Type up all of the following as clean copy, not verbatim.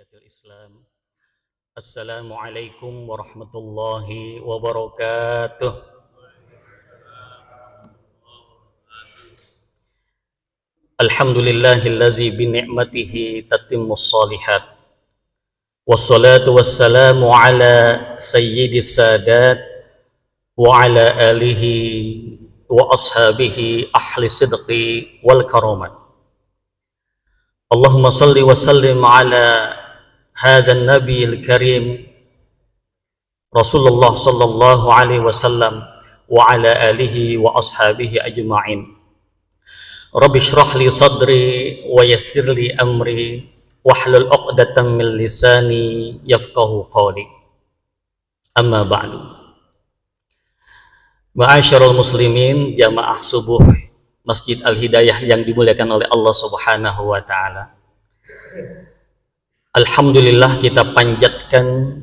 tahiyatul Islam. Assalamualaikum warahmatullahi wabarakatuh. Alhamdulillahillazi bini'matihi tatimmus shalihat. Wassalatu wassalamu ala sayyidis sadat wa ala alihi wa ashabihi ahli sidqi wal karamat. Allahumma salli wa sallim ala hadzal nabiyil karim Rasulullah sallallahu alaihi wasallam wa ala alihi wa ashabihi ajma'in. Rabbi shrah li sadri wa yassir li amri wahlul 'uqdatam min lisani yafqahu qawli. Amma ba'du. Ma'asyiral muslimin, jamaah subuh Masjid Al-Hidayah yang dimuliakan oleh Allah Subhanahu wa taala. Alhamdulillah, kita panjatkan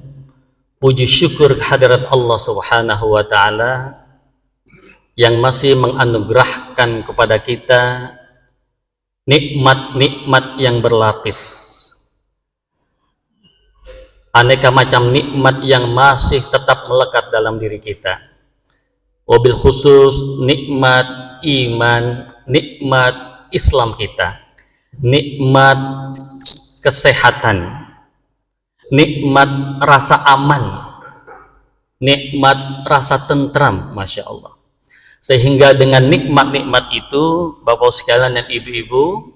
puji syukur kehadirat Allah Subhanahu wa taala yang masih menganugerahkan kepada kita nikmat-nikmat yang berlapis. Aneka macam nikmat yang masih tetap melekat dalam diri kita. Wabil khusus nikmat iman, nikmat Islam kita, nikmat kesehatan, nikmat rasa aman, nikmat rasa tentram, Masya Allah. Sehingga dengan nikmat-nikmat itu, Bapak sekalian dan Ibu-ibu,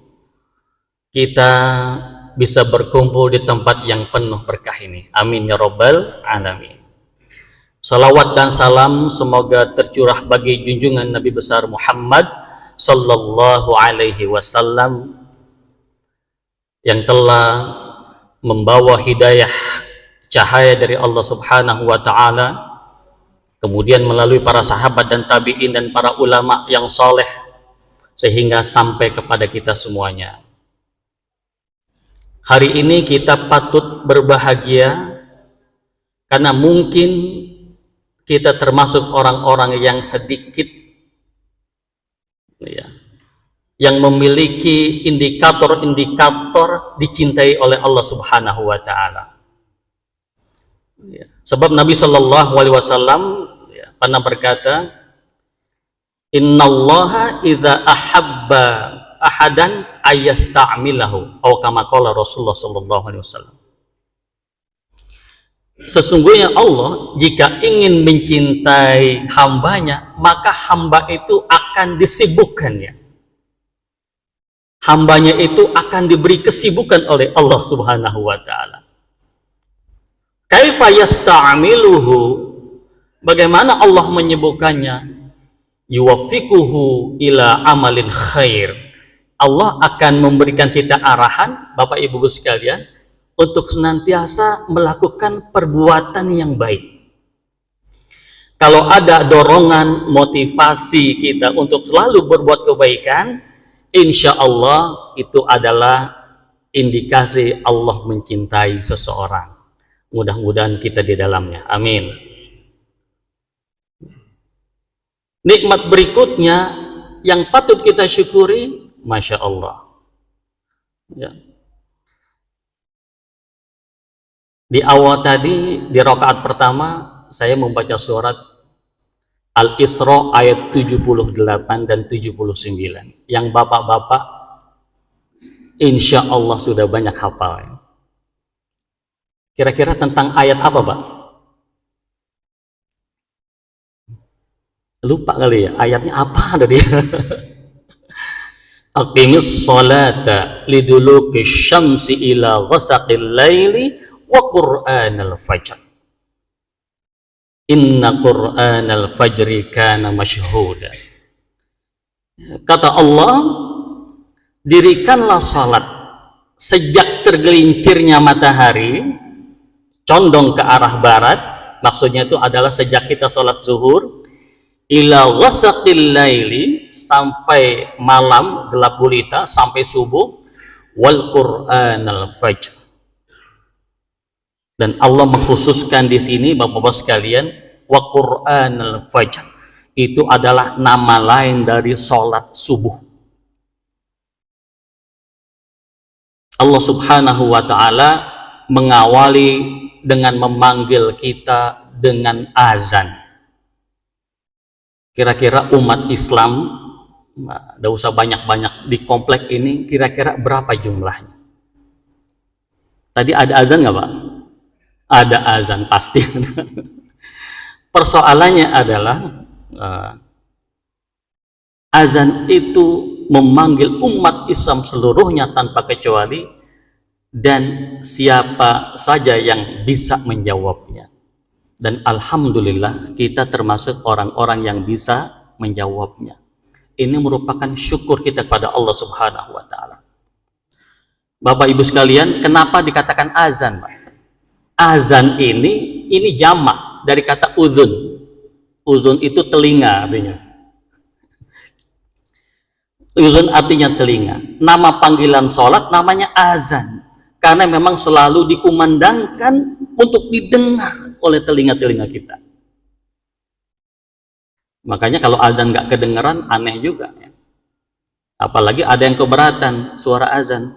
kita bisa berkumpul di tempat yang penuh berkah ini. Amin ya Rabbal Alamin. Salawat dan salam semoga tercurah bagi junjungan Nabi besar Muhammad sallallahu alaihi wasallam yang telah membawa hidayah cahaya dari Allah Subhanahu wa taala, kemudian melalui para sahabat dan tabi'in dan para ulama yang soleh sehingga sampai kepada kita semuanya. Hari ini kita patut berbahagia karena mungkin kita termasuk orang-orang yang sedikit ya, yang memiliki indikator-indikator dicintai oleh Allah Subhanahu wa taala. Ya. Sebab Nabi sallallahu alaihi wasallam ya, pernah berkata, "Innallaha idza ahabba ahadan ayasta'milahu," atau kama qala Rasulullah sallallahu alaihi wasallam. Sesungguhnya Allah jika ingin mencintai hambanya, maka hamba itu akan disibukkannya. Hambanya itu akan diberi kesibukan oleh Allah Subhanahu wa taala. Kaifa yasta'miluhu? Bagaimana Allah menyibukkannya? Yuwaffiquhu ila amalin khair. Allah akan memberikan kita arahan, Bapak Ibu sekalian, untuk senantiasa melakukan perbuatan yang baik. Kalau ada dorongan motivasi kita untuk selalu berbuat kebaikan, insya Allah itu adalah indikasi Allah mencintai seseorang. Mudah-mudahan kita di dalamnya. Amin. Nikmat berikutnya yang patut kita syukuri, Masya Allah. Ya. Di awal tadi, di rakaat pertama, saya membaca surat Al-Isra ayat 78 dan 79. Yang bapak-bapak, insya Allah sudah banyak hafal. Kira-kira tentang ayat apa, Pak? Lupa kali ya, ayatnya apa tadi? Aqimis sholata liduluki syamsi ila ghasaqil laili wa qur'anal fajr. Inna qur'anal fajri kana masyhuda. Kata Allah, dirikanlah salat sejak tergelincirnya matahari condong ke arah barat, maksudnya itu adalah sejak kita salat zuhur, ila ghasaqil laili, sampai malam gelap gulita, sampai subuh, wal qur'anal fajr. Dan Allah mengkhususkan di sini, Bapak-bapak sekalian, wa qur'anal fajr, itu adalah nama lain dari salat subuh. Allah Subhanahu wa taala mengawali dengan memanggil kita dengan azan. Kira-kira umat Islam, tidak usah banyak-banyak di komplek ini, kira-kira berapa jumlahnya? Tadi ada azan nggak, Pak? Ada azan, pasti. Persoalannya adalah azan itu memanggil umat Islam seluruhnya tanpa kecuali, dan siapa saja yang bisa menjawabnya. Dan alhamdulillah kita termasuk orang-orang yang bisa menjawabnya. Ini merupakan syukur kita kepada Allah Subhanahu wa taala. Bapak Ibu sekalian, kenapa dikatakan azan, Pak? Azan ini jamak dari kata uzun. Uzun itu telinga artinya. Uzun artinya telinga. Nama panggilan sholat namanya azan, karena memang selalu dikumandangkan untuk didengar oleh telinga-telinga kita. Makanya kalau azan nggak kedengeran, aneh juga ya. Apalagi ada yang keberatan suara azan,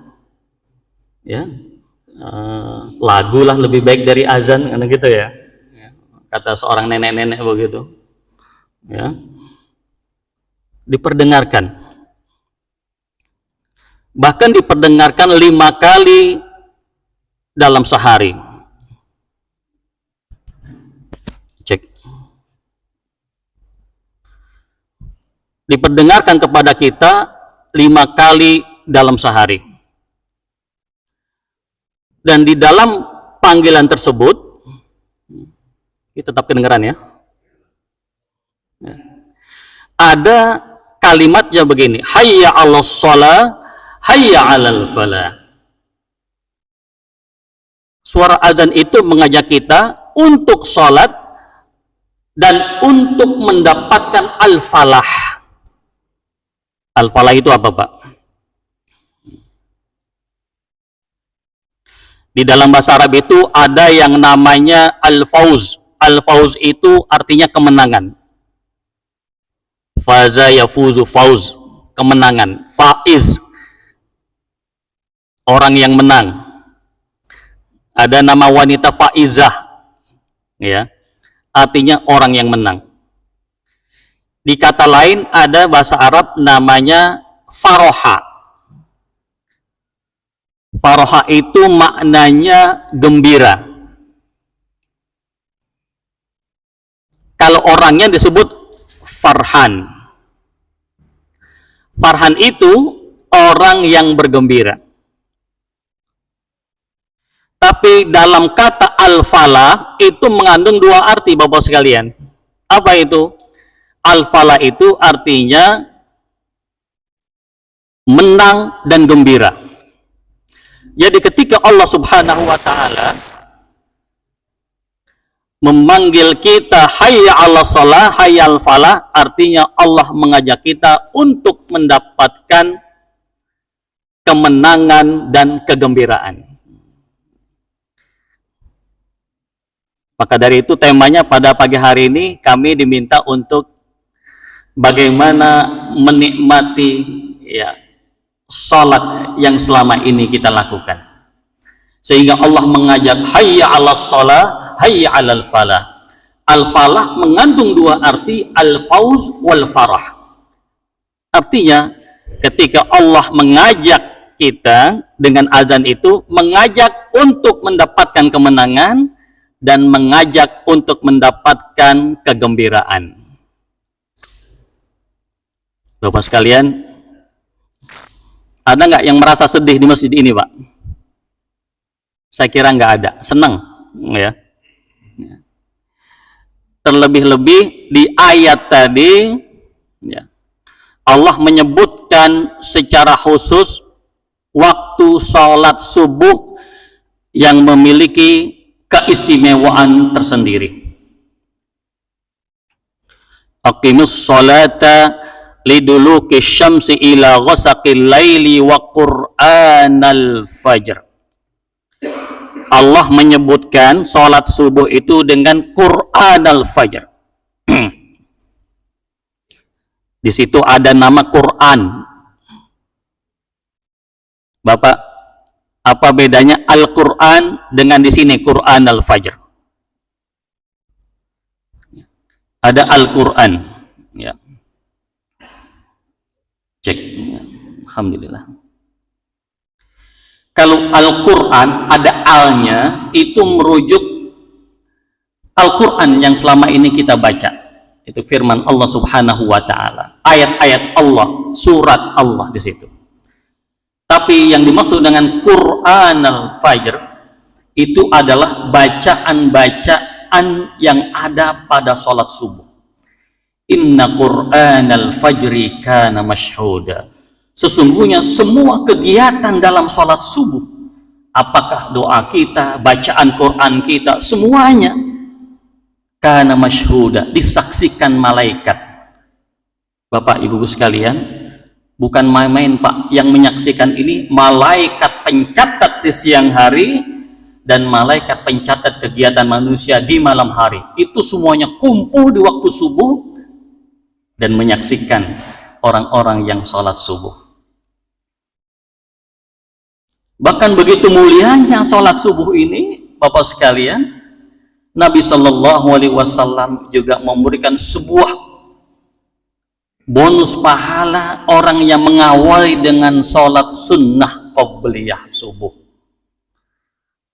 ya. Lagu lah lebih baik dari azan, karena gitu ya. Kata seorang nenek-nenek begitu, ya. Diperdengarkan, bahkan diperdengarkan 5 kali dalam sehari. Cek. Diperdengarkan kepada kita 5 kali dalam sehari. Dan di dalam panggilan tersebut, ini tetap kedengaran ya, ada kalimatnya begini: hayya 'alas shalah, hayya 'alal falah. Suara azan itu mengajak kita untuk sholat dan untuk mendapatkan al-falah. Al-falah itu apa, Pak? Di dalam bahasa Arab itu ada yang namanya al-fauz. Al-fauz itu artinya kemenangan. Faza yafuzu, fauz, kemenangan. Faiz, orang yang menang. Ada nama wanita faizah, ya, artinya orang yang menang. Di kata lain ada bahasa Arab namanya faroha. Faroha itu maknanya gembira. Kalau orangnya disebut farhan. Farhan itu orang yang bergembira. Tapi dalam kata al-falah itu mengandung 2 arti, Bapak sekalian. Apa itu? Al-falah itu artinya menang dan gembira. Jadi ketika Allah Subhanahu wa taala memanggil kita hayya 'alas shalah, hayya 'alal falah, artinya Allah mengajak kita untuk mendapatkan kemenangan dan kegembiraan. Maka dari itu temanya pada pagi hari ini kami diminta untuk bagaimana menikmati ya salat yang selama ini kita lakukan. Sehingga Allah mengajak hayya 'alas shalah, hayya 'alal falah. Al-falah mengandung 2 arti, al-fauz wal farah. Artinya ketika Allah mengajak kita dengan azan itu, mengajak untuk mendapatkan kemenangan dan mengajak untuk mendapatkan kegembiraan. Bapak sekalian, ada nggak yang merasa sedih di masjid ini, Pak? Saya kira nggak ada. Senang, ya. Terlebih-lebih di ayat tadi, ya, Allah menyebutkan secara khusus waktu sholat subuh yang memiliki keistimewaan tersendiri. Aqimus sholata liduluki syamsi ila ghasaqil laili wa qur'anal fajr. Allah menyebutkan sholat subuh itu dengan qur'anal fajr. Di situ ada nama Quran. Bapak, Apa bedanya Al-Quran dengan di sini Quran Al-Fajr? Ada Al-Quran, ya. Cek, ya. Alhamdulillah. Kalau Al-Quran ada alnya, itu merujuk Al-Quran yang selama ini kita baca. Itu firman Allah Subhanahu wa taala. Ayat-ayat Allah, surat Allah di situ. Tapi yang dimaksud dengan Quran Al-Fajr itu adalah bacaan-bacaan yang ada pada sholat subuh. Inna Quran Al-Fajri kana mashhuda. Sesungguhnya semua kegiatan dalam sholat subuh, apakah doa kita, bacaan Quran kita, semuanya kana mashhuda, disaksikan malaikat. Bapak Ibu sekalian, bukan main-main Pak, yang menyaksikan ini malaikat pencatat di siang hari dan malaikat pencatat kegiatan manusia di malam hari. Itu semuanya kumpul di waktu subuh dan menyaksikan orang-orang yang sholat subuh. Bahkan begitu mulianya sholat subuh ini, Bapak sekalian, Nabi Shallallahu Alaihi Wasallam juga memberikan sebuah bonus pahala orang yang mengawali dengan sholat sunnah qobliyah subuh.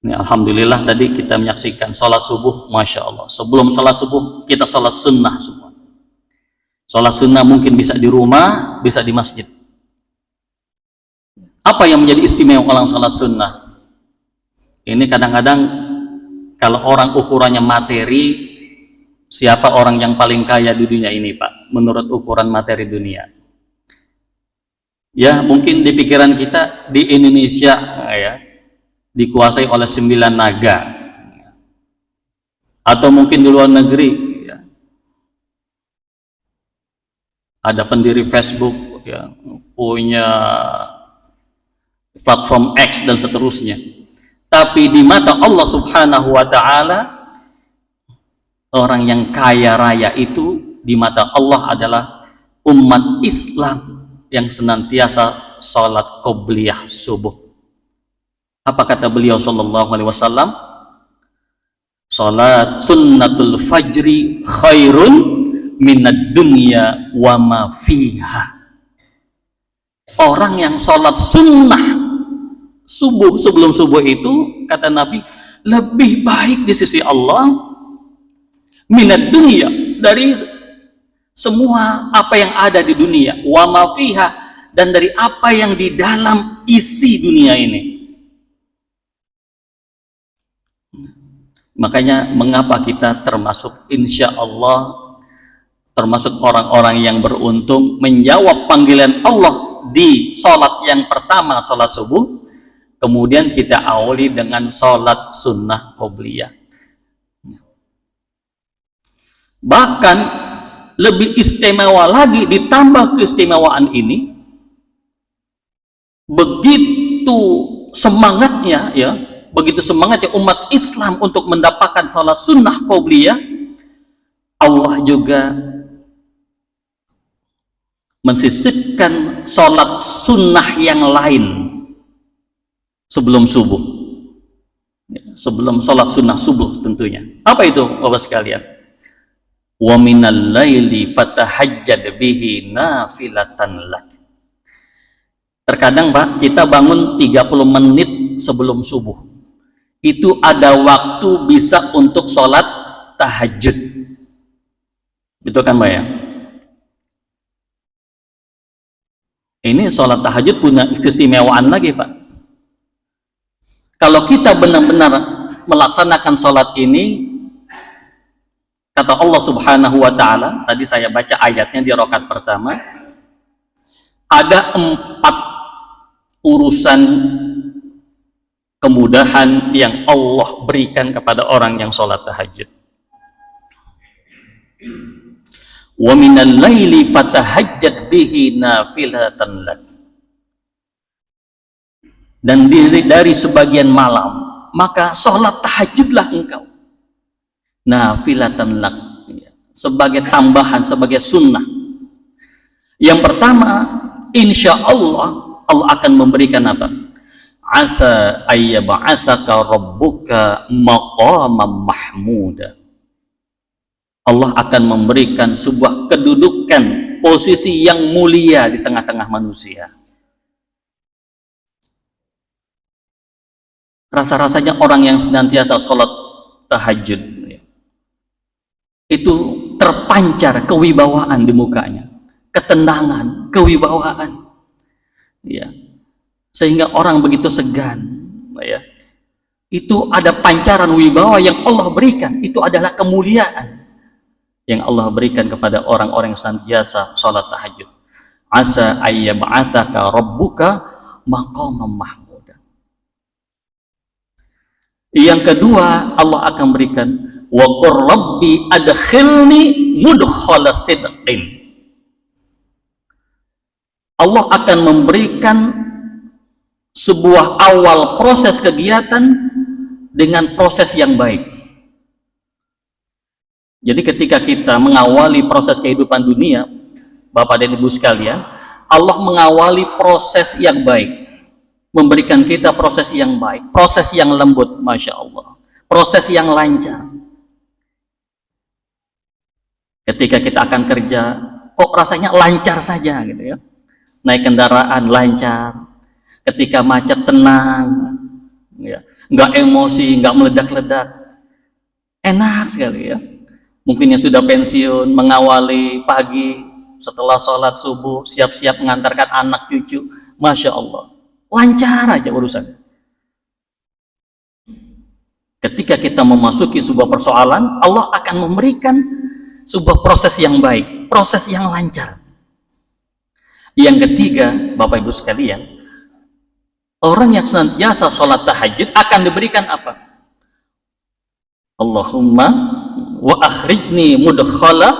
Ini alhamdulillah tadi kita menyaksikan sholat subuh, masya Allah. Sebelum sholat subuh kita sholat sunnah semua. Sholat sunnah mungkin bisa di rumah, bisa di masjid. Apa yang menjadi istimewa orang sholat sunnah? Ini kadang-kadang kalau orang ukurannya materi, siapa orang yang paling kaya di dunia ini Pak, menurut ukuran materi dunia? Ya mungkin di pikiran kita di Indonesia ya, dikuasai oleh 9 naga, atau mungkin di luar negeri ya, ada pendiri Facebook ya, punya platform X dan seterusnya. Tapi di mata Allah Subhanahu wa taala, orang yang kaya raya itu di mata Allah adalah umat Islam yang senantiasa salat qobliyah subuh. Apa kata beliau sallallahu alaihi wasallam? Salat sunnatul fajri khairun minad dunya wa ma fiha. Orang yang salat sunnah subuh, sebelum subuh itu, kata Nabi, lebih baik di sisi Allah minad dunia, dari semua apa yang ada di dunia, wa ma fiha, dan dari apa yang di dalam isi dunia ini. Makanya mengapa kita termasuk insya Allah termasuk orang-orang yang beruntung menjawab panggilan Allah di sholat yang pertama, sholat subuh, kemudian kita awali dengan sholat sunnah qobliyah. Bahkan lebih istimewa lagi, ditambah keistimewaan ini, begitu semangatnya ya, begitu semangatnya umat Islam untuk mendapatkan sholat sunnah qobliyah, Allah juga mensisipkan sholat sunnah yang lain sebelum subuh, sebelum sholat sunnah subuh tentunya. Apa itu Bapak sekalian? Wa minal laili fatahajjad bihi nafilatan lak. Terkadang Pak, kita bangun 30 menit sebelum subuh, itu ada waktu bisa untuk sholat tahajud. Betul kan Pak ya? Ini sholat tahajud punya keistimewaan lagi Pak. Kalau kita benar-benar melaksanakan sholat ini, kata Allah Subhanahu wa ta'ala, tadi saya baca ayatnya di rakaat pertama, ada 4 urusan kemudahan yang Allah berikan kepada orang yang sholat tahajud. Wa minal laili fatahajjad bihi nafilatan lak. Dan dari sebagian malam, maka sholat tahajudlah engkau nafilatan lak, sebagai tambahan, sebagai sunnah. Yang pertama, insya Allah Allah akan memberikan apa? asa ayyab'atsaka rabbuka maqaman mahmuda. Allah akan memberikan sebuah kedudukan, posisi yang mulia di tengah-tengah manusia. Rasa-rasanya orang yang senantiasa sholat tahajud itu terpancar kewibawaan di mukanya, ketenangan, kewibawaan, ya, sehingga orang begitu segan, ya. Itu ada pancaran wibawa yang Allah berikan. Itu adalah kemuliaan yang Allah berikan kepada orang-orang yang senantiasa sholat tahajud. Asa ayyab'atsaka rabbuka maqaman mahmuda. Yang kedua, Allah akan berikan wa qur rabbi adkhilni mudkhala sidqin. Allah akan memberikan sebuah awal proses kegiatan dengan proses yang baik. Jadi ketika kita mengawali proses kehidupan dunia, Bapak dan Ibu sekalian, Allah mengawali proses yang baik, memberikan kita proses yang baik, proses yang lembut, Masya Allah, proses yang lancar. Ketika kita akan kerja, kok rasanya lancar saja gitu ya, naik kendaraan lancar, ketika macet tenang, ya, nggak emosi, nggak meledak-ledak, enak sekali ya. Mungkin yang sudah pensiun mengawali pagi setelah sholat subuh, siap-siap mengantarkan anak cucu, Masya Allah, lancar aja urusan. Ketika kita memasuki sebuah persoalan, Allah akan memberikan sebuah proses yang baik, proses yang lancar. Yang ketiga, Bapak Ibu sekalian, orang yang senantiasa sholat tahajud akan diberikan apa? Allahumma wa akhrijni mudkhala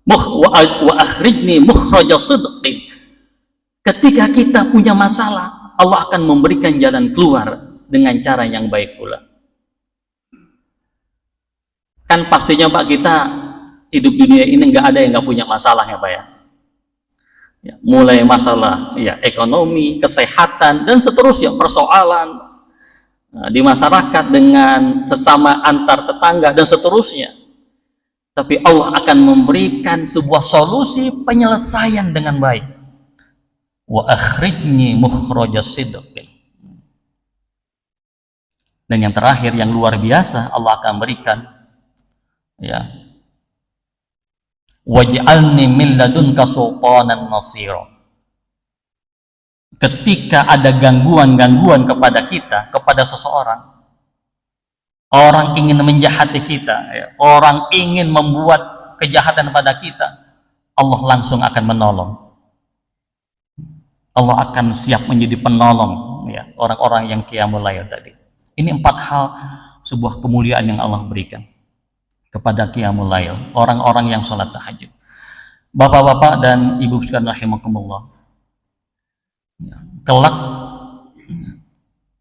wa akhrijni mukhraja sidqin. Ketika kita punya masalah, Allah akan memberikan jalan keluar dengan cara yang baik pula. Kan pastinya Pak, kita hidup dunia ini nggak ada yang nggak punya masalahnya Pak ya. Ya, mulai masalah ya ekonomi, kesehatan, dan seterusnya, persoalan di masyarakat dengan sesama antar tetangga dan seterusnya. Tapi Allah akan memberikan sebuah solusi penyelesaian dengan baik. Wa akhrijni mukhraja sidqin. Dan yang terakhir yang luar biasa, Allah akan berikan ya, waj'alni min ladunka sultanan nasira. Ketika ada gangguan-gangguan kepada kita, kepada seseorang, orang ingin menjahati kita, ya, orang ingin membuat kejahatan pada kita, Allah langsung akan menolong. Allah akan siap menjadi penolong ya, orang-orang yang qiyamul lail tadi. Ini 4 hal, sebuah kemuliaan yang Allah berikan kepada qiyamul lail, orang-orang yang sholat tahajud. Bapak-bapak dan ibu sekalian rahimakumullah, kelak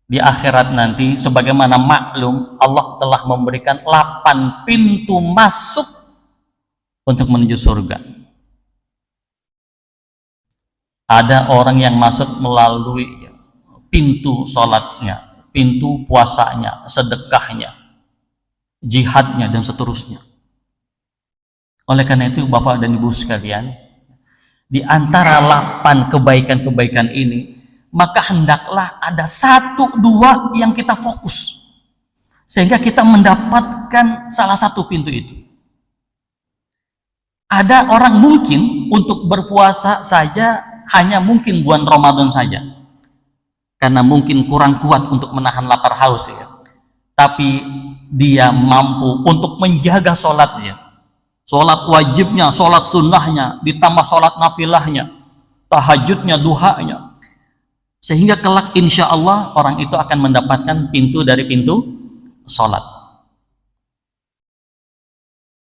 di akhirat nanti, sebagaimana maklum, Allah telah memberikan 8 pintu masuk untuk menuju surga. Ada orang yang masuk melalui pintu sholatnya, pintu puasanya, sedekahnya, jihadnya, dan seterusnya. Oleh karena itu Bapak dan Ibu sekalian, di antara 8 kebaikan-kebaikan ini, maka hendaklah ada 1-2 yang kita fokus, sehingga kita mendapatkan salah satu pintu itu. Ada orang mungkin untuk berpuasa saja hanya mungkin bulan Ramadan saja, karena mungkin kurang kuat untuk menahan lapar haus ya. Tapi dia mampu untuk menjaga sholatnya, sholat wajibnya, sholat sunnahnya, ditambah sholat nafilahnya, tahajudnya, duhanya, sehingga kelak insya Allah orang itu akan mendapatkan pintu dari pintu sholat.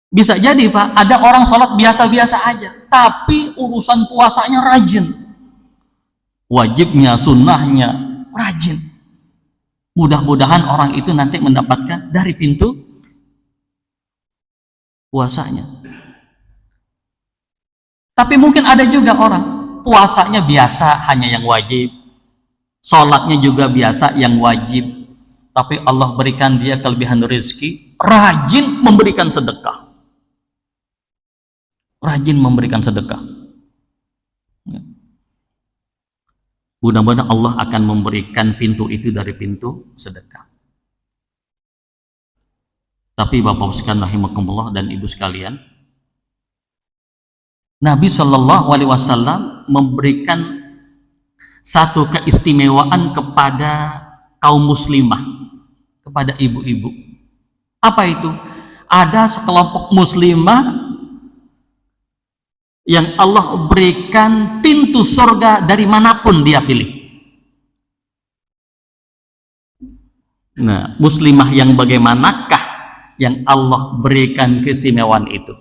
Bisa jadi Pak, ada orang sholat biasa-biasa aja, tapi urusan puasanya rajin, wajibnya, sunnahnya rajin. Mudah-mudahan orang itu nanti mendapatkan dari pintu puasanya. Tapi mungkin ada juga orang puasanya biasa, hanya yang wajib, sholatnya juga biasa yang wajib, tapi Allah berikan dia kelebihan rezeki, rajin memberikan sedekah, rajin memberikan sedekah. Mudah-mudahan Allah akan memberikan pintu itu dari pintu sedekah. Tapi Bapak sekalian rahimakumullah dan Ibu sekalian, Nabi Shallallahu Alaihi Wasallam memberikan satu keistimewaan kepada kaum muslimah, kepada ibu-ibu. Apa itu? Ada sekelompok muslimah yang Allah berikan pintu surga dari manapun dia pilih. Nah, muslimah yang bagaimanakah yang Allah berikan keistimewaan itu?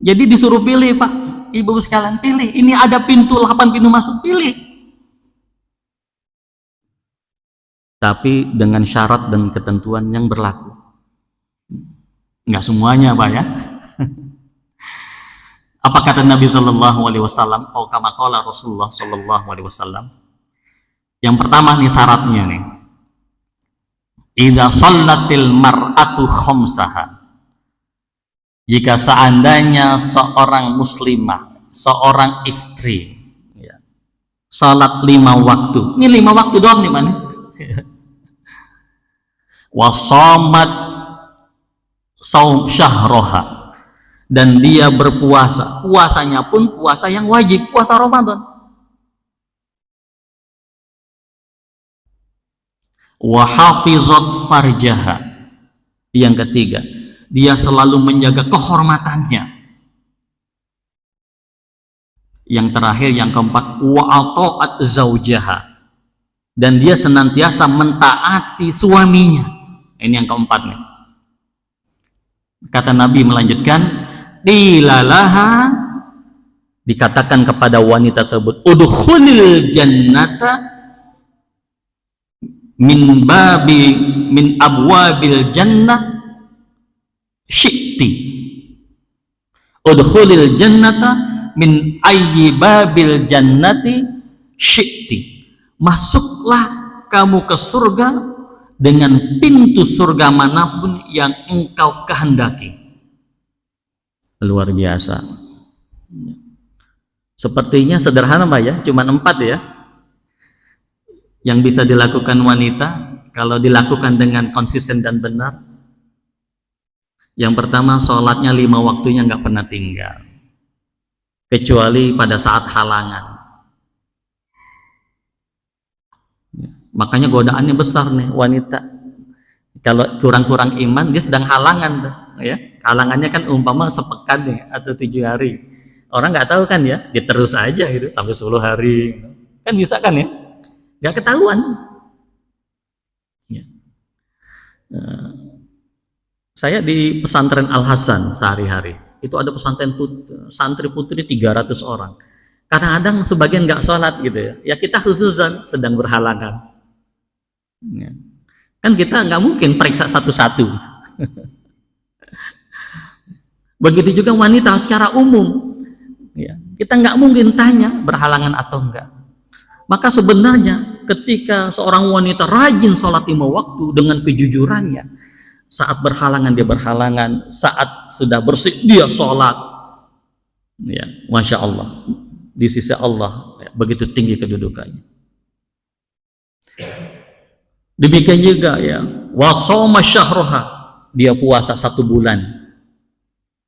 Jadi disuruh pilih, Pak, Ibu sekalian, pilih. Ini ada pintu, 8 pintu masuk, pilih. Tapi dengan syarat dan ketentuan yang berlaku. Enggak semuanya, Pak, ya. Apa kata Nabi Shallallahu Alaihi Wasallam? Oh, kama qala Rasulullah Shallallahu Alaihi Wasallam. Yang pertama nih syaratnya nih. Idza shallatil mar'atu khamsaha. Jika seandainya seorang muslimah, seorang istri, ya, salat 5 waktu. Ini 5 waktu doang nih mana? Wa shamat saum syahroha. Dan dia berpuasa, puasanya pun puasa yang wajib, puasa Ramadan. Wa hafizat farjaha. Yang ketiga, dia selalu menjaga kehormatannya. Yang terakhir, yang keempat, wa ata'at zaujaha. Dan dia senantiasa mentaati suaminya. Ini yang keempat nih. Kata Nabi melanjutkan, qilalaha, dikatakan kepada wanita tersebut, udkhulil jannata min abwabil jannah syi'ti, udkhulil jannata min ayyi babil jannati syi'ti, masuklah kamu ke surga dengan pintu surga manapun yang engkau kehendaki. Luar biasa. Sepertinya sederhana, Pak, ya, cuma 4 ya yang bisa dilakukan wanita kalau dilakukan dengan konsisten dan benar. Yang pertama, sholatnya 5 waktunya nggak pernah tinggal, kecuali pada saat halangan. Makanya godaannya besar nih wanita. Kalau kurang-kurang iman, dia sedang halangan tuh, ya. Halangannya kan umpama sepekan nih atau 7 hari. Orang nggak tahu kan ya, dia terus aja gitu sampai 10 hari. Kan bisa kan ya? Nggak ketahuan. Ya. Saya di pesantren Al Hasan sehari-hari. Itu ada pesantren santri putri 300 orang. Kadang-kadang sebagian nggak sholat gitu ya. Ya kita khususan sedang berhalangan. Ya. Kan kita nggak mungkin periksa satu-satu. Begitu juga wanita secara umum, ya, kita nggak mungkin tanya berhalangan atau enggak. Maka sebenarnya ketika seorang wanita rajin sholat 5 waktu dengan kejujurannya, saat berhalangan dia berhalangan, saat sudah bersih dia sholat, ya, masya Allah, di sisi Allah ya, begitu tinggi kedudukannya. Demikian juga ya, wasoma syahroha, dia puasa 1 bulan.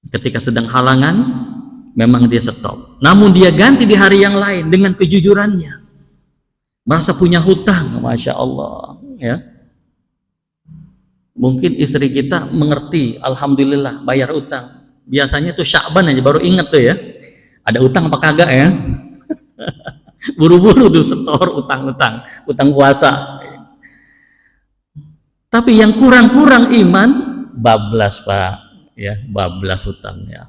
Ketika sedang halangan, memang dia stop. Namun dia ganti di hari yang lain dengan kejujurannya. Merasa punya hutang, masya Allah. Ya. Mungkin istri kita mengerti, alhamdulillah bayar utang. Biasanya tuh Sya'ban aja baru inget tuh ya, ada utang apa kagak ya. Buru-buru tuh setor utang-utang, utang puasa. Tapi yang kurang-kurang iman, bablas, Pak. Ya, bablas hutangnya.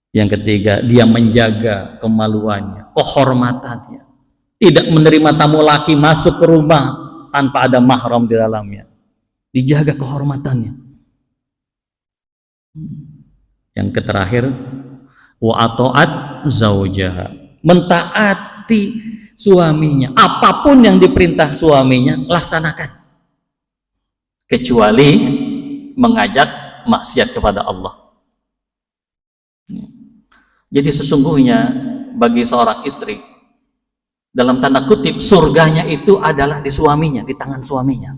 Yang ketiga, dia menjaga kemaluannya, kehormatannya. Tidak menerima tamu laki masuk ke rumah tanpa ada mahram di dalamnya. Dijaga kehormatannya. Yang terakhir, wa ata'at zaujaha, mentaati suaminya, apapun yang diperintah suaminya laksanakan, kecuali mengajak maksiat kepada Allah. Jadi sesungguhnya bagi seorang istri, dalam tanda kutip, surganya itu adalah di suaminya, di tangan suaminya,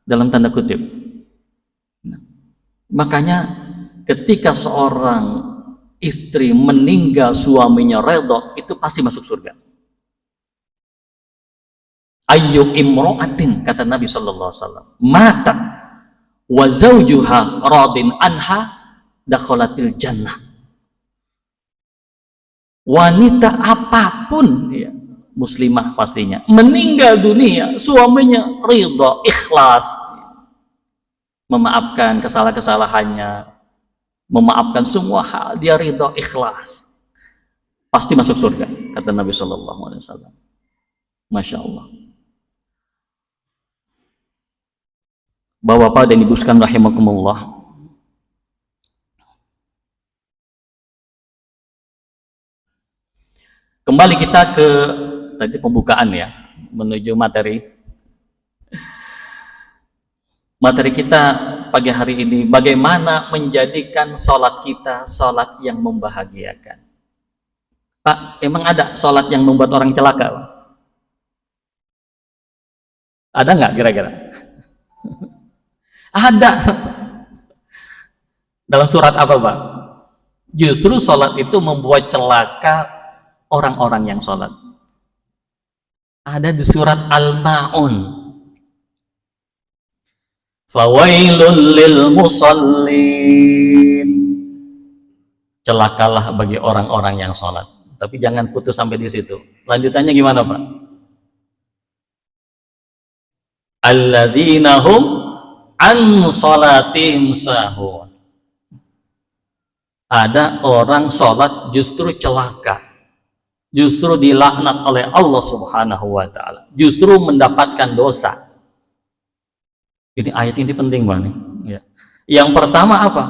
dalam tanda kutip. Makanya ketika seorang istri meninggal suaminya redha, itu pasti masuk surga. Ayyu imra'atin, kata Nabi sallallahu alaihi wasallam, matat wa zawjuha radin anha dakhalatil jannah. Wanita apapun ya, muslimah pastinya, meninggal dunia suaminya ridha, ikhlas, memaafkan kesalahan-kesalahannya, memaafkan semua hal, dia ridha, ikhlas, pasti masuk surga, kata Nabi sallallahu alaihi wasallam. Masya Allah. Bapak-bapak dan ibu sekalian rahimakumullah, kembali kita ke tadi pembukaan ya, menuju materi kita pagi hari ini, bagaimana menjadikan sholat kita sholat yang membahagiakan. Pak, emang ada sholat yang membuat orang celaka, Pak? Ada nggak kira-kira? Ada. Dalam surat apa, Pak? Justru sholat itu membuat celaka orang-orang yang sholat. Ada di surat Al-Ma'un. Fawailul lil musallin. Celakalah bagi orang-orang yang sholat. Tapi jangan putus sampai di situ. Lanjutannya gimana, Pak? Allazina hum an sholatihim sahun. Ada orang sholat justru celaka, justru dilaknat oleh Allah Subhanahu wa ta'ala, justru mendapatkan dosa. Ini ayat ini penting banget. Ya. Yang pertama apa?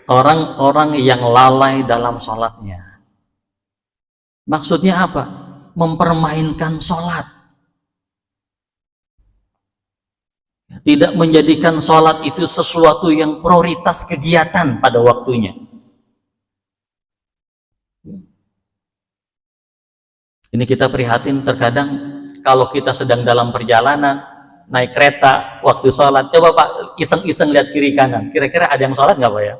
Orang-orang yang lalai dalam sholatnya. Maksudnya apa? Mempermainkan sholat. Tidak menjadikan sholat itu sesuatu yang prioritas kegiatan pada waktunya. Ini kita prihatin terkadang kalau kita sedang dalam perjalanan, naik kereta, waktu sholat, coba Pak iseng-iseng lihat kiri kanan, kira-kira ada yang sholat nggak Pak ya?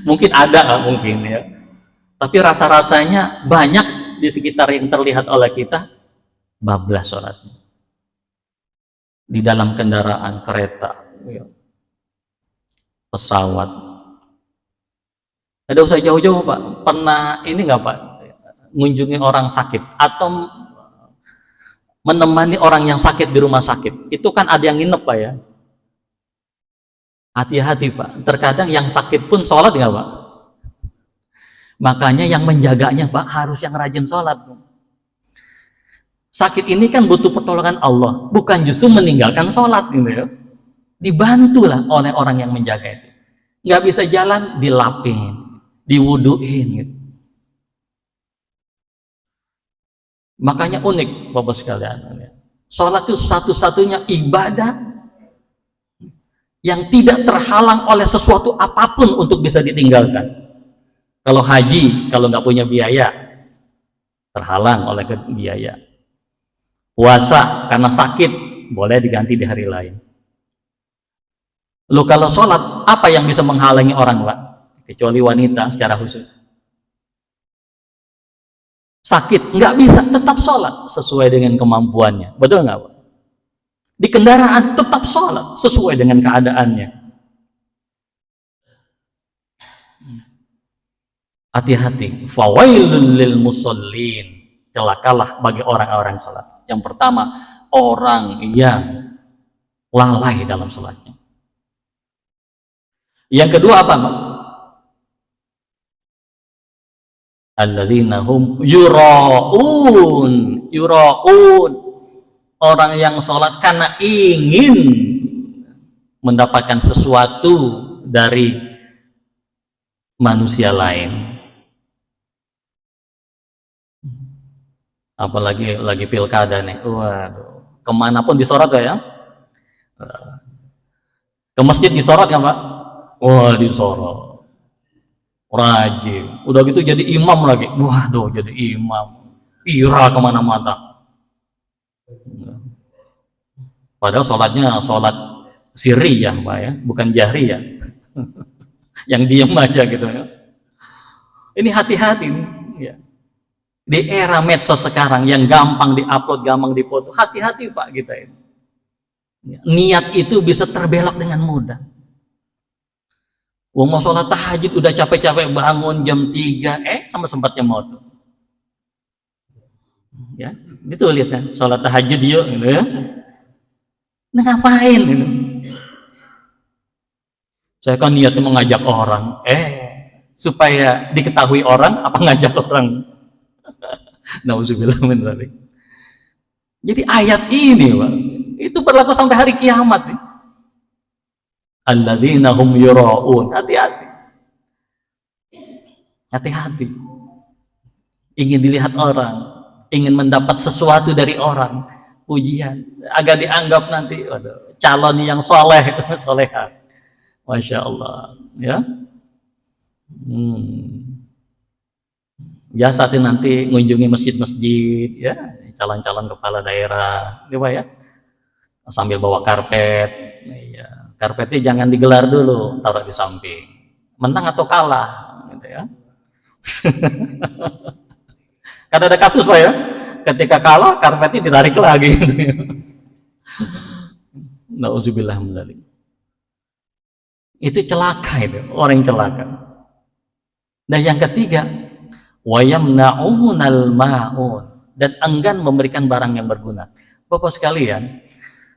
Mungkin ada, mungkin ya. Tapi rasa-rasanya banyak di sekitar yang terlihat oleh kita, bablas sholatnya. Di dalam kendaraan, kereta, ya, pesawat. Ada usah jauh-jauh Pak, pernah ini nggak Pak, mengunjungi orang sakit atau menemani orang yang sakit di rumah sakit? Itu kan ada yang nginep Pak ya. Hati-hati Pak, terkadang yang sakit pun sholat nggak Pak? Makanya yang menjaganya Pak harus yang rajin sholat. Sakit ini kan butuh pertolongan Allah, bukan justru meninggalkan sholat gitu ya. Dibantulah oleh orang yang menjaga itu. Nggak bisa jalan, dilapin, diwuduin gitu. Makanya unik Bapak sekalian, sholat itu satu-satunya ibadah yang tidak terhalang oleh sesuatu apapun untuk bisa ditinggalkan. Kalau haji, kalau nggak punya biaya, terhalang oleh biaya. Puasa karena sakit, boleh diganti di hari lain. Loh kalau sholat, apa yang bisa menghalangi orang Pak? Kecuali wanita secara khusus. Sakit, nggak bisa, tetap sholat sesuai dengan kemampuannya. Betul nggak Pak? Di kendaraan tetap sholat sesuai dengan keadaannya. Hati-hati. Fawailul lil musallin. Celakalah bagi orang-orang sholat. Yang pertama, orang yang lalai dalam sholatnya. Yang kedua apa Pak? Allazina hum yura'un. Yura'un. Orang yang sholat karena ingin mendapatkan sesuatu dari manusia lain. Apalagi lagi pilkada nih, waduh, kemanapun disorot ya. Ke masjid disorot ya Pak? Wah, disorot. Rajin. Udah gitu jadi imam lagi. Waduh, jadi imam. Ira kemana-mana. Padahal sholatnya sholat sirri ya Pak ya, bukan jahri ya. Yang diem aja gitu ya. Ini hati-hati nih. Ya. Di era medsos sekarang yang gampang diupload, gampang dipoto, hati-hati Pak kita ini. Niat itu bisa terbelok dengan mudah. Mau sholat tahajud udah capek-capek bangun jam 3, sempat-sempatnya mau tuh. Ya, ditulis ya, sholat tahajud yuk gitu ya. Nah, ngapain gitu? Saya kan niatnya mengajak orang, supaya diketahui orang apa ngajak orang. Nauzubillah min dzalik. Jadi ayat ini Pak, itu berlaku sampai hari kiamat nih. Allazina hum yura'un. Hati-hati. Hati-hati. Ingin dilihat orang, ingin mendapat sesuatu dari orang, pujian, agar dianggap nanti calon yang soleh, soleha. Masya Allah, ya. Biasa nanti mengunjungi masjid-masjid, ya, calon-calon kepala daerah, gitu ya, sambil bawa karpet, ya. Karpetnya jangan digelar dulu, taruh di samping. Menang atau kalah, gitu ya. Karena ada kasus Pak ya, ketika kalah karpetnya ditarik lagi. Gitu ya. Nauzubillah min dzalik. Itu celaka itu, orang yang celaka. Dan yang ketiga, wayamna'unal ma'un, dan enggan memberikan barang yang berguna. Bapak sekalian,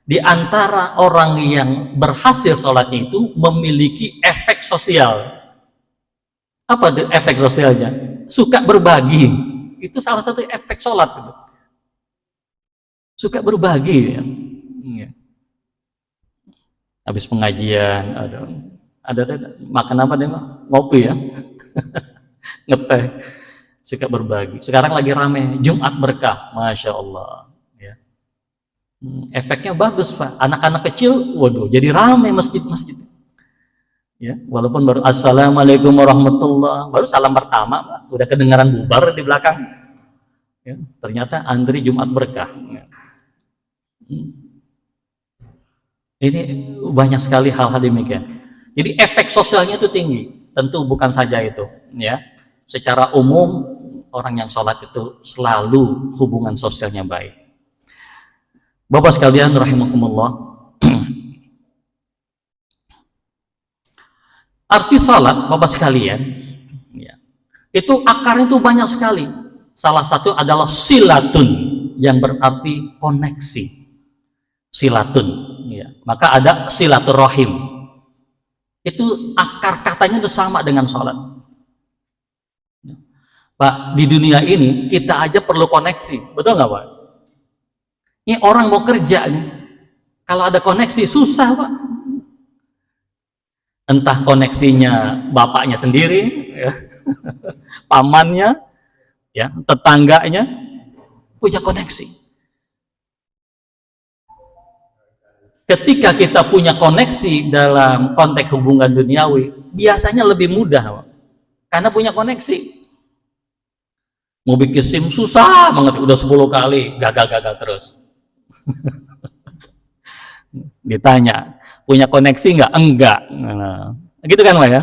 di antara orang yang berhasil sholatnya itu memiliki efek sosial. Apa itu efek sosialnya? Suka berbagi. Itu salah satu efek sholat. Suka berbagi. Ya. Habis pengajian, ada makan apa deh, ngopi ya, ngeteh, suka berbagi. Sekarang lagi rame Jumat Berkah, Masya Allah. Ya. Efeknya bagus Pak. Anak-anak kecil, waduh, jadi rame masjid-masjid. Ya, walaupun baru assalamualaikum warahmatullah, baru salam pertama Pak, udah kedengaran bubar di belakang. Ya, ternyata antri Jumat Berkah. Ya. Ini banyak sekali hal-hal demikian. Jadi efek sosialnya itu tinggi. Tentu bukan saja itu, ya. Secara umum orang yang sholat itu selalu hubungan sosialnya baik. Bapak sekalian rahimakumullah. Arti sholat, Bapak sekalian, ya, itu akarnya itu banyak sekali. Salah satu adalah silatun, yang berarti koneksi. Silatun, ya. Maka ada silaturahim. Itu akar katanya itu sama dengan sholat. Pak, di dunia ini kita aja perlu koneksi, betul nggak Pak? Ini orang mau kerja nih, kalau ada koneksi susah Pak. Entah koneksinya bapaknya sendiri, ya, pamannya, ya, tetangganya punya koneksi. Ketika kita punya koneksi dalam konteks hubungan duniawi, biasanya lebih mudah Pak. Karena punya koneksi. Mau bikin SIM susah banget, udah 10 kali gagal terus. Ditanya, punya koneksi nggak? Enggak. Nah, gitu kan Pak ya?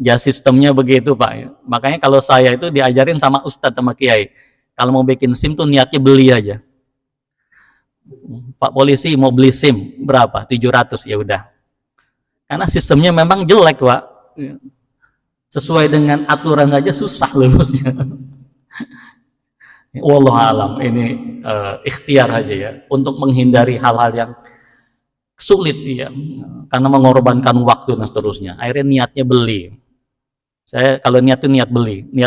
Ya sistemnya begitu Pak. Makanya kalau saya itu diajarin sama Ustadz sama Kiai, kalau mau bikin SIM tuh niatnya beli aja. Pak polisi mau beli SIM berapa? 700, ya udah. Karena sistemnya memang jelek Pak. Sesuai dengan aturan aja susah lulusnya. Wallahu alam, ini ikhtiar aja ya, untuk menghindari hal-hal yang sulit ya, karena mengorbankan waktu dan seterusnya. Akhirnya niatnya beli. Saya kalau niat itu niat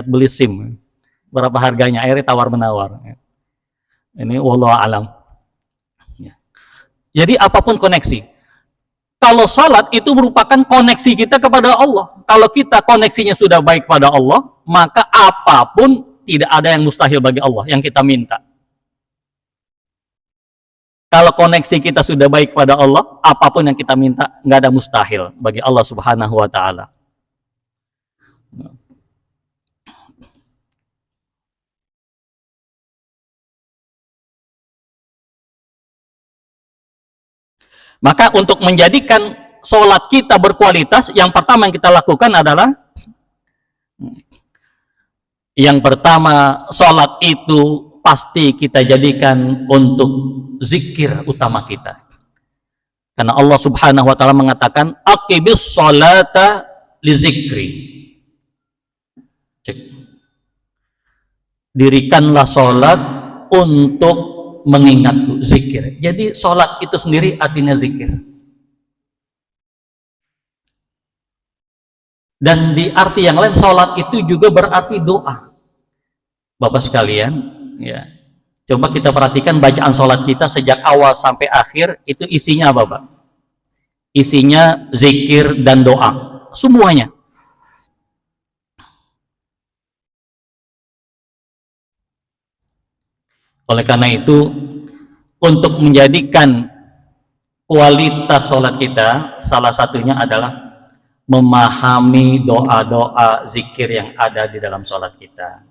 beli SIM. Berapa harganya? Akhirnya tawar menawar. Ini wallahu alam. Ya. Jadi apapun koneksi. Kalau sholat itu merupakan koneksi kita kepada Allah. Kalau kita koneksinya sudah baik pada Allah, maka apapun tidak ada yang mustahil bagi Allah yang kita minta. Kalau koneksi kita sudah baik pada Allah, apapun yang kita minta nggak ada mustahil bagi Allah Subhanahu wa Ta'ala. Maka untuk menjadikan sholat kita berkualitas, yang pertama yang kita lakukan adalah sholat itu pasti kita jadikan untuk zikir utama kita. Karena Allah Subhanahu wa Ta'ala mengatakan, aqibis sholata li zikri. Dirikanlah sholat untuk mengingatku, zikir. Jadi sholat itu sendiri artinya zikir. Dan di arti yang lain, sholat itu juga berarti doa. Bapak sekalian, ya, coba kita perhatikan bacaan sholat kita sejak awal sampai akhir, itu isinya apa, Pak? Isinya zikir dan doa, semuanya. Oleh karena itu, untuk menjadikan kualitas sholat kita, salah satunya adalah memahami doa-doa zikir yang ada di dalam sholat kita.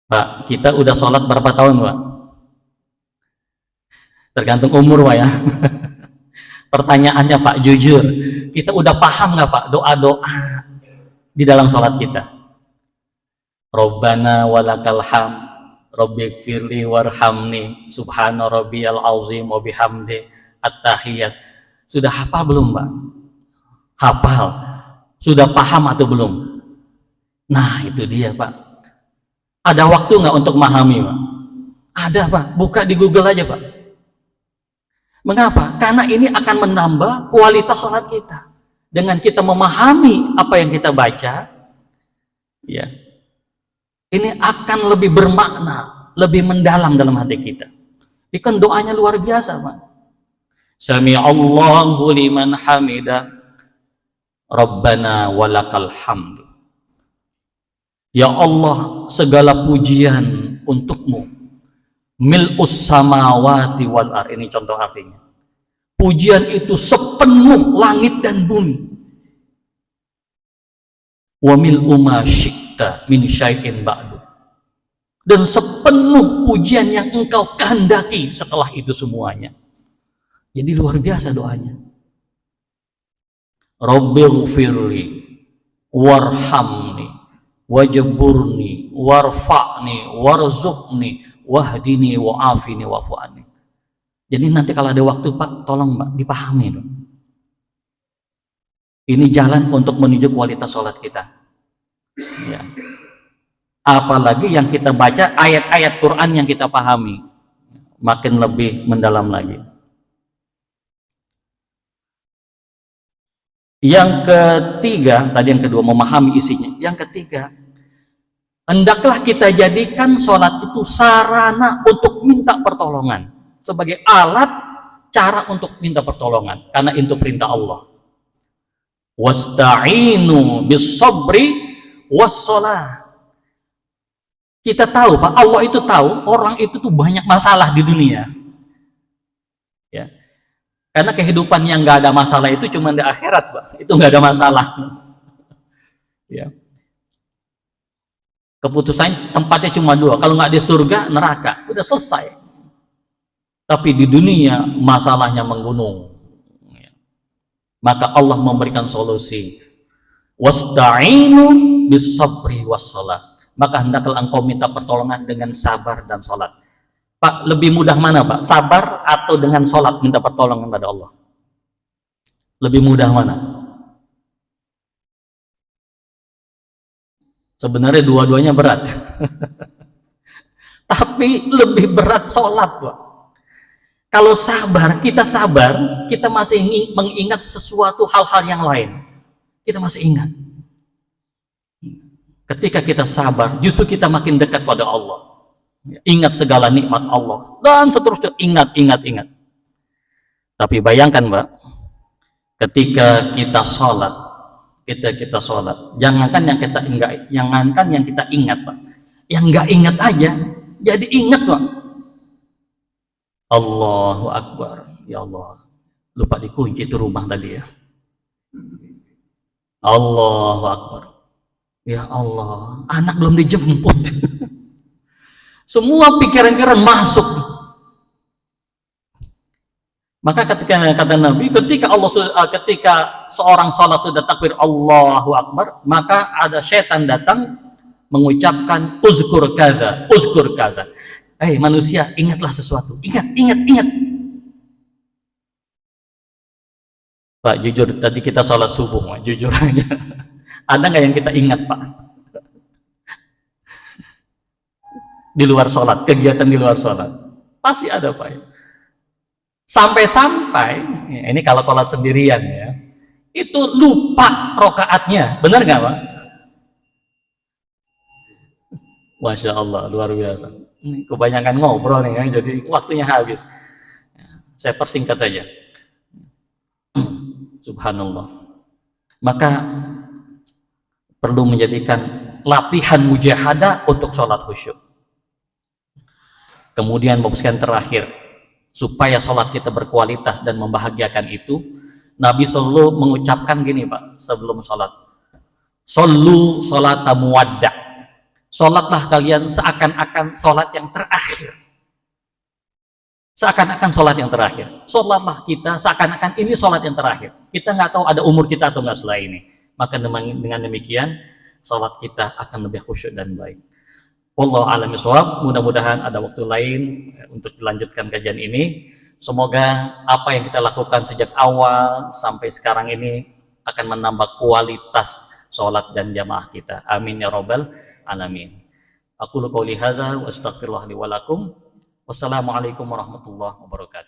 Pak, kita udah sholat berapa tahun, Pak? Tergantung umur, Pak, ya. Pertanyaannya, Pak, jujur, kita udah paham nggak, Pak, doa-doa di dalam sholat kita? Rabbana walakal ham, rabbighfirli warhamni, subhana rabbiyal azim wa bihamdi, at-tahiyat. Sudah hafal belum, Pak? Hafal. Sudah paham atau belum? Nah, itu dia, Pak. Ada waktu nggak untuk memahami, Pak? Ada, Pak. Buka di Google aja, Pak. Mengapa? Karena ini akan menambah kualitas sholat kita. Dengan kita memahami apa yang kita baca, ya, ini akan lebih bermakna, lebih mendalam dalam hati kita. Ikan doanya luar biasa, Pak. Sami'allahu liman hamidah, Rabbana walakal hamd. Ya Allah, segala pujian untukmu. Mil'us samawati wal ar. Ini contoh artinya. Pujian itu sepenuh langit dan bumi. Wa mil'u ma syi'ta min syai'in ba'du. Dan sepenuh pujian yang engkau kehendaki setelah itu semuanya. Jadi luar biasa doanya. Rabbighfirli warhamni wajburni warfa'ni warzuqni wahdini wa'afini wa'fu'ani. Jadi nanti kalau ada waktu, Pak, tolong, Pak, dipahami dong. Ini jalan untuk menuju kualitas sholat kita, ya. Apalagi yang kita baca ayat-ayat Quran yang kita pahami, makin lebih mendalam lagi. Yang ketiga, tadi yang kedua memahami isinya. Yang ketiga, hendaklah kita jadikan sholat itu sarana untuk minta pertolongan, sebagai alat cara untuk minta pertolongan, karena itu perintah Allah. Wasta'inu bis sabri was-shalah. Kita tahu, Pak, Allah itu tahu orang itu tuh banyak masalah di dunia, ya. Karena kehidupan yang nggak ada masalah itu cuma di akhirat, Pak. Itu nggak ada masalah, ya. Keputusan tempatnya cuma dua, kalau nggak di surga, neraka, udah selesai. Tapi di dunia masalahnya menggunung, ya. Maka Allah memberikan solusi. Wasta'inu bis sabri was-shalah. Maka hendaklah engkau minta pertolongan dengan sabar dan sholat. Pak, lebih mudah mana, Pak? Sabar atau dengan sholat minta pertolongan pada Allah? Lebih mudah mana? Sebenarnya dua-duanya berat. Tapi lebih berat sholat, Pak. Kalau sabar, kita masih mengingat sesuatu hal-hal yang lain. Kita masih ingat. Ketika kita sabar, justru kita makin dekat pada Allah. Ingat segala nikmat Allah dan seterusnya, ingat. Tapi bayangkan Mbak, ketika kita sholat, kita sholat, jangankan yang kita ingat Pak, yang nggak ingat aja jadi ingat Pak. Allahu Akbar, ya Allah, lupa dikunci itu rumah tadi ya. Allahu Akbar, ya Allah, anak belum dijemput. Semua pikiran-pikiran masuk. Maka ketika kata Nabi, ketika seorang sholat sudah takbir Allahu Akbar, maka ada setan datang mengucapkan uzkur kaza, uzkur kaza. Manusia, ingatlah sesuatu, ingat. Pak, jujur tadi kita sholat subuh, Pak, jujur aja. Ada nggak yang kita ingat Pak? Di luar sholat, kegiatan di luar sholat, pasti ada Pak ya. Sampai-sampai ini kalau sholat sendirian ya, itu lupa rokaatnya, benar nggak Pak? Masya Allah, luar biasa. Ini kebanyakan ngobrol nih ya, jadi waktunya habis. Saya persingkat saja. Subhanallah. Maka perlu menjadikan latihan mujahadah untuk sholat khusyuk. Kemudian Bapak sekalian terakhir, supaya sholat kita berkualitas dan membahagiakan itu, Nabi selalu mengucapkan gini Pak, sebelum sholat, shollu sholata muwadda', sholatlah kalian seakan-akan sholat yang terakhir, seakan-akan sholat yang terakhir. Sholatlah kita seakan-akan ini sholat yang terakhir. Kita nggak tahu ada umur kita atau nggak setelah ini. Maka dengan demikian sholat kita akan lebih khusyuk dan baik. Wallahu a'lam bishawab. Mudah-mudahan ada waktu lain untuk dilanjutkan kajian ini. Semoga apa yang kita lakukan sejak awal sampai sekarang ini akan menambah kualitas sholat dan jamaah kita. Amin ya rabbal alamin. Aqulu qouli hadza wa astaghfirullah li wa lakum. Wassalamualaikum warahmatullahi wabarakatuh.